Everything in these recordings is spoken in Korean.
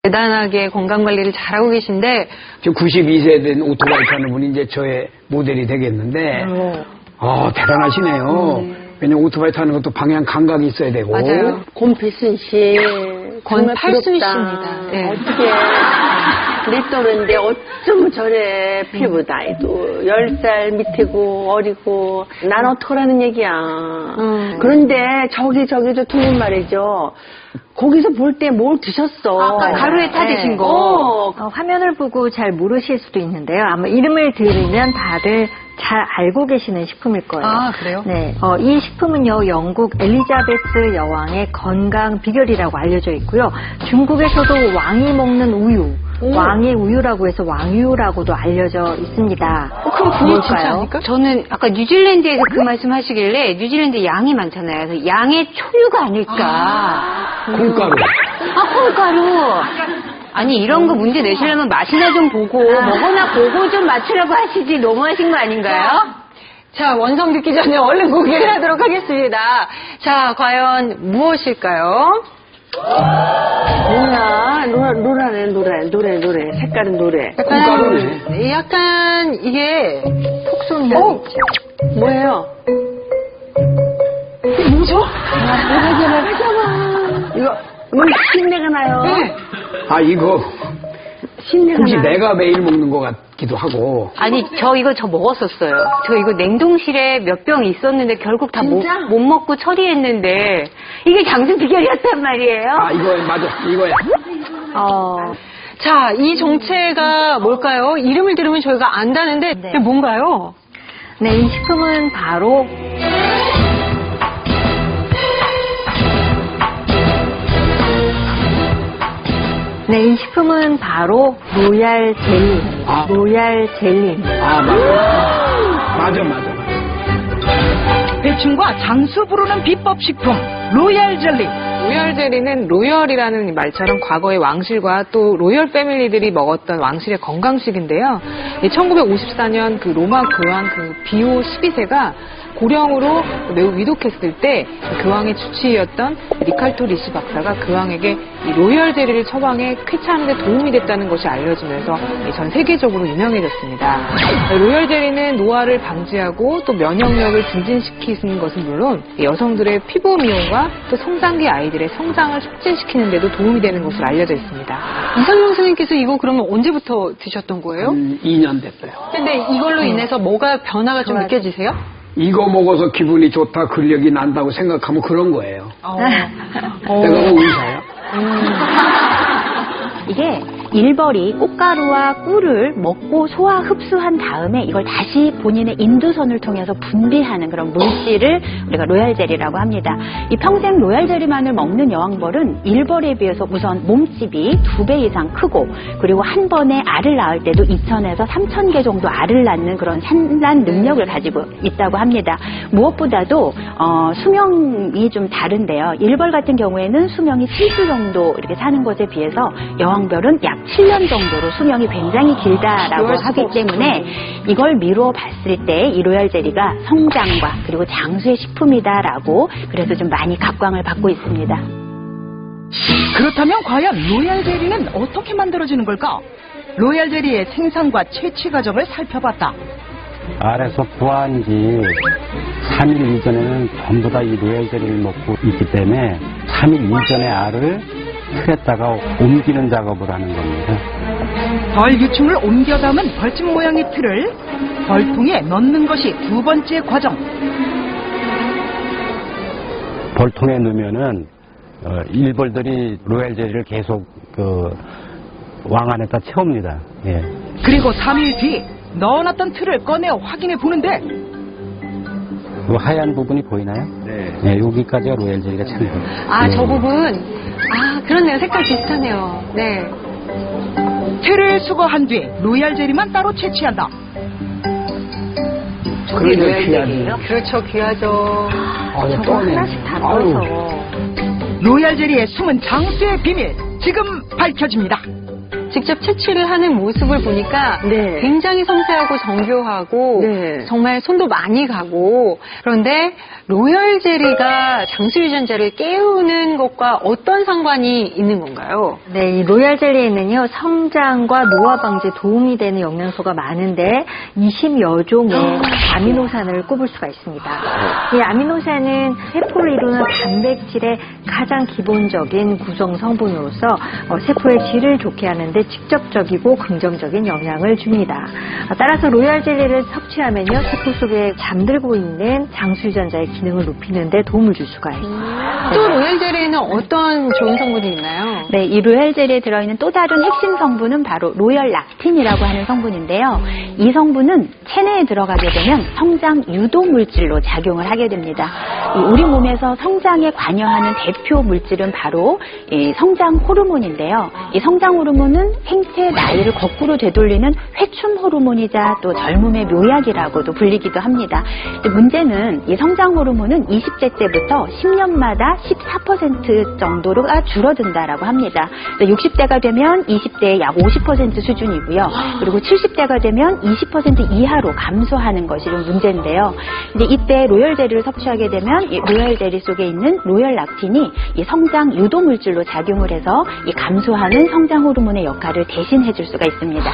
대단하게 건강관리를 잘하고 계신데. 지금 92세 된 오토바이 타는 분이 이제 저의 모델이 되겠는데, 대단하시네요. 왜냐면 오토바이 타는 것도 방향 감각이 있어야 되고. 맞아요. 권필순 씨. 권팔순 씨입니다. 네. 어떻게. 내 또래인데 어쩜 저래 피부 나이도 10살 밑이고 어리고 난 어떡하라는 얘기야. 그런데 저기도 두 분 말이죠. 거기서 볼 때 뭘 드셨어? 아까 가루에 타 드신 거. 화면을 보고 잘 모르실 수도 있는데요. 아마 이름을 들으면 다들 잘 알고 계시는 식품일 거예요. 아, 그래요? 네. 이 식품은요, 영국 엘리자베스 여왕의 건강 비결이라고 알려져 있고요. 중국에서도 왕이 먹는 우유, 왕의 우유라고 해서 왕유라고도 알려져 있습니다. 그럼 그게 진짜 뭘까요? 아닐까? 저는 아까 뉴질랜드에서 그 말씀 하시길래 뉴질랜드 양이 많잖아요. 그래서 양의 초유가 아닐까. 콩가루. 콩가루. 아니 이런 거 문제 내시려면 맛이나 좀 보고 먹어나 보고 좀 맞추라고 하시지 너무하신 거 아닌가요? 자, 원성 듣기 전에 얼른 공개를 하도록 하겠습니다. 자, 과연 무엇일까요? 뭐야? 노래. 색깔은 노래. 콩가루네. 약간 이게 폭손향이 있죠. 뭐예요? 이게 뭐죠? 하잖아. 이거, 신내가 나요. 네. 이거 신내가 혹시 나요. 내가 매일 먹는 것 같기도 하고. 아니 저 먹었었어요. 저 이거 냉동실에 몇 병 있었는데 결국 다 못 먹고 처리했는데 이게 장수 비결이었단 말이에요. 이거 맞아. 이거야. 자, 이 정체가 뭘까요? 이름을 들으면 저희가 안다는데 네. 이게 뭔가요? 네, 이 식품은 바로 로얄 젤리입니다. 로얄 젤리입니다. 맞아. 대충과 장수 부르는 비법 식품 로얄 젤리. 로열 젤리는 로열이라는 말처럼 과거의 왕실과 또 로열 패밀리들이 먹었던 왕실의 건강식인데요. 1954년 그 로마 교황 그 비오 12세가 고령으로 매우 위독했을 때 교황의 주치의였던 리칼토 리시 박사가 교황에게 이 로열 젤리를 처방해 쾌차하는 데 도움이 됐다는 것이 알려지면서 전 세계적으로 유명해졌습니다. 로열 젤리는 노화를 방지하고 또 면역력을 증진시키는 것은 물론 여성들의 피부 미용과 또 성장기 아이들의 성장을 촉진시키는 데도 도움이 되는 것으로 알려져 있습니다. 이상용 선생님께서 이거 그러면 언제부터 드셨던 거예요? 2년 됐어요. 근데 이걸로 인해서 뭐가 변화가 좀 느껴지세요? 이거 먹어서 기분이 좋다, 근력이 난다고 생각하면 그런 거예요. 내가 뭐 의사야? 이게 일벌이 꽃가루와 꿀을 먹고 소화 흡수한 다음에 이걸 다시 본인의 인두선을 통해서 분비하는 그런 물질을 우리가 로얄젤리라고 합니다. 이 평생 로얄젤리만을 먹는 여왕벌은 일벌에 비해서 우선 몸집이 2배 이상 크고 그리고 한 번에 알을 낳을 때도 2,000에서 3,000개 정도 알을 낳는 그런 산란 능력을 가지고 있다고 합니다. 무엇보다도 수명이 좀 다른데요. 일벌 같은 경우에는 수명이 7주 정도 이렇게 사는 것에 비해서 여왕별은 약 7년 정도로 수명이 굉장히 길다라고 하기 때문에 이걸 미루어 봤을 때 이 로얄 젤리가 성장과 그리고 장수의 식품이다라고 그래서 좀 많이 각광을 받고 있습니다. 그렇다면 과연 로얄 젤리는 어떻게 만들어지는 걸까? 로얄 젤리의 생산과 채취 과정을 살펴봤다. 알에서 부화한 지 3일 이전에는 전부 다 이 로얄 젤리를 먹고 있기 때문에 3일 이전에 알을 틀에다가 옮기는 작업을 하는 겁니다. 벌 유충을 옮겨 담은 벌집 모양의 틀을 벌통에 넣는 것이 두 번째 과정. 벌통에 넣으면은 일벌들이 로얄 젤리를 계속 왕 안에다 채웁니다. 예. 그리고 3일 뒤 넣어놨던 틀을 꺼내 확인해 보는데 그 하얀 부분이 보이나요? 네. 여기까지가 로얄 젤리가 찬 거예요. 저 부분. 그렇네요. 색깔 비슷하네요. 네. 틀을 수거한 뒤 로얄 젤리만 따로 채취한다. 그러니까 귀하지. 그렇죠. 귀하죠. 저거 하나씩 다 넣어서. 로얄 젤리의 숨은 장수의 비밀 지금 밝혀집니다. 직접 채취를 하는 모습을 보니까 네. 굉장히 섬세하고 정교하고 네. 정말 손도 많이 가고 그런데 로열 젤리가 장수 유전자를 깨우는 것과 어떤 상관이 있는 건가요? 네, 이 로얄 젤리에는요, 성장과 노화 방지에 도움이 되는 영양소가 많은데 20여 종의 아미노산을 꼽을 수가 있습니다. 이 아미노산은 세포를 이루는 단백질의 가장 기본적인 구성 성분으로서 세포의 질을 좋게 하는데 직접적이고 긍정적인 영향을 줍니다. 따라서 로얄 젤리를 섭취하면요, 세포 속에 잠들고 있는 장수 유전자의 기능을 높이는 데 도움을 줄 수가 있습니다. 또 로열 젤리에는 어떤 좋은 성분이 있나요? 네, 이 로열 젤리에 들어있는 또 다른 핵심 성분은 바로 로열 락틴이라고 하는 성분인데요. 이 성분은 체내에 들어가게 되면 성장 유도 물질로 작용을 하게 됩니다. 우리 몸에서 성장에 관여하는 대표 물질은 바로 이 성장 호르몬인데요. 이 성장 호르몬은 생체 나이를 거꾸로 되돌리는 회춘 호르몬이자 또 젊음의 묘약이라고도 불리기도 합니다. 근데 문제는 이 성장 호르몬은 20대 때부터 10년마다 14% 정도가 줄어든다라고 합니다. 60대가 되면 20대의 약 50% 수준이고요. 그리고 70대가 되면 20% 이하로 감소하는 것이 좀 문제인데요. 근데 이때 로열 젤리를 섭취하게 되면 이 로열 젤리 속에 있는 로열 락틴이 이 성장 유도 물질로 작용을 해서 이 감소하는 성장 호르몬의 역할을 대신해 줄 수가 있습니다.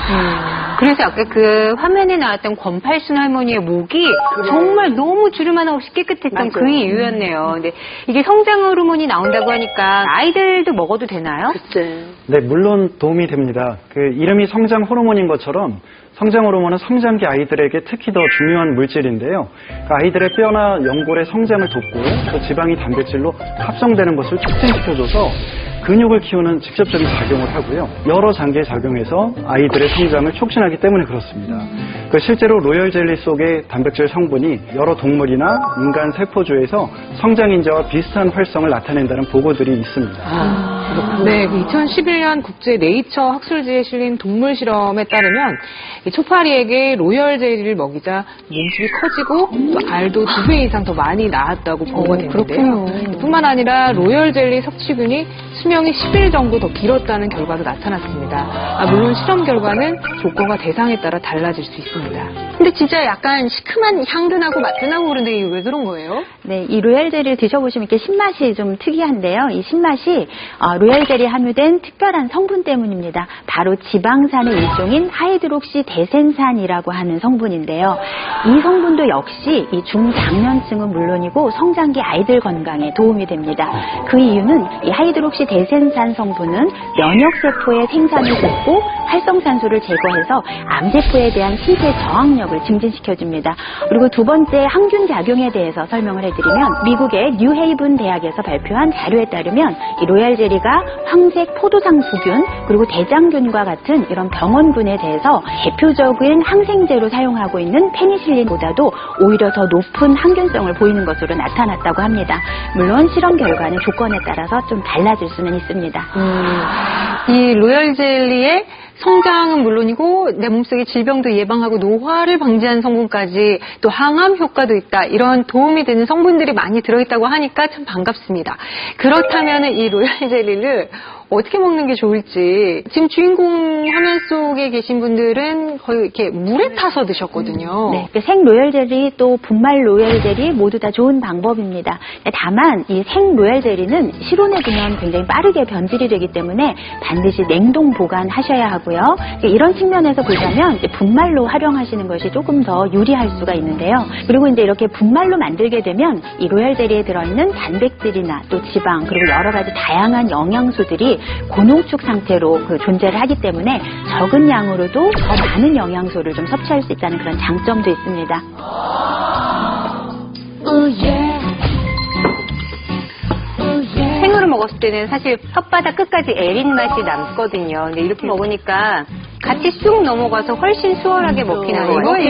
그래서 아까 그 화면에 나왔던 권팔순 할머니의 목이 정말 너무 주름 하나 없이 깨끗했던 맞아요. 그 이유였네요. 근데 이게 성장 호르몬이 나온다고 하니까 아이들도 먹어도 되나요? 글쎄. 네, 물론 도움이 됩니다. 그 이름이 성장 호르몬인 것처럼 성장 호르몬은 성장기 아이들에게 특히 더 중요한 물질인데요. 그 아이들의 뼈나 연골의 성장을 돕고 또 지방이 단백질로 합성되는 것을 촉진시켜줘서 근육을 키우는 직접적인 작용을 하고요. 여러 장기에 작용해서 아이들의 성장을 촉진하기 때문에 그렇습니다. 실제로 로열 젤리 속의 단백질 성분이 여러 동물이나 인간 세포주에서 성장 인자와 비슷한 활성을 나타낸다는 보고들이 있습니다. 네, 2011년 국제 네이처 학술지에 실린 동물 실험에 따르면 이 초파리에게 로열 젤리를 먹이자 몸집이 커지고 또 알도 2배 이상 더 많이 낳았다고 보고가 됐는데요. 뿐만 아니라 로열 젤리 섭취균이 수명이 10일 정도 더 길었다는 결과도 나타났습니다. 물론 실험 결과는 조건과 대상에 따라 달라질 수 있습니다. 근데 진짜 약간 시큼한 향도 나고 맛도 나고 그런데 이게 왜 그런 거예요? 네, 이 로얄 젤리를 드셔보시면 이렇게 신맛이 좀 특이한데요. 이 신맛이 로얄 젤리에 함유된 특별한 성분 때문입니다. 바로 지방산의 일종인 하이드록시 대센산이라고 하는 성분인데요. 이 성분도 역시 이 중장년층은 물론이고 성장기 아이들 건강에 도움이 됩니다. 그 이유는 이 하이드록시 대센산 성분은 면역세포의 생산을 돕고 활성산소를 제거해서 암세포에 대한 신체 저항력을 증진시켜줍니다. 그리고 두 번째 항균 작용에 대해서 설명을 해드리면 미국의 뉴헤이븐 대학에서 발표한 자료에 따르면 이 로얄 젤리가 황색 포도상구균 그리고 대장균과 같은 이런 병원균에 대해서 대표적인 항생제로 사용하고 있는 페니실린보다도 오히려 더 높은 항균성을 보이는 것으로 나타났다고 합니다. 물론 실험 결과는 조건에 따라서 좀 달라질 수는 있습니다. 이 로열 젤리의 성장은 물론이고 내 몸속의 질병도 예방하고 노화를 방지하는 성분까지 또 항암 효과도 있다. 이런 도움이 되는 성분들이 많이 들어있다고 하니까 참 반갑습니다. 그렇다면 이 로열 젤리를 어떻게 먹는 게 좋을지 지금 주인공 화면 속에 계신 분들은 거의 이렇게 물에 타서 드셨거든요. 네, 생 로열 젤리 또 분말 로열 젤리 모두 다 좋은 방법입니다. 다만 이 생 로열 젤리는 실온에 두면 굉장히 빠르게 변질이 되기 때문에 반드시 냉동 보관하셔야 하고요. 이런 측면에서 보자면 분말로 활용하시는 것이 조금 더 유리할 수가 있는데요. 그리고 이제 이렇게 분말로 만들게 되면 이 로열 젤리에 들어있는 단백질이나 또 지방 그리고 여러 가지 다양한 영양소들이 고농축 상태로 존재를 하기 때문에 적은 양으로도 더 많은 영양소를 좀 섭취할 수 있다는 그런 장점도 있습니다. 생으로 먹었을 때는 사실 혓바닥 끝까지 애린 맛이 남거든요. 근데 이렇게 먹으니까 같이 쑥 넘어가서 훨씬 수월하게 먹히는 것 같아요.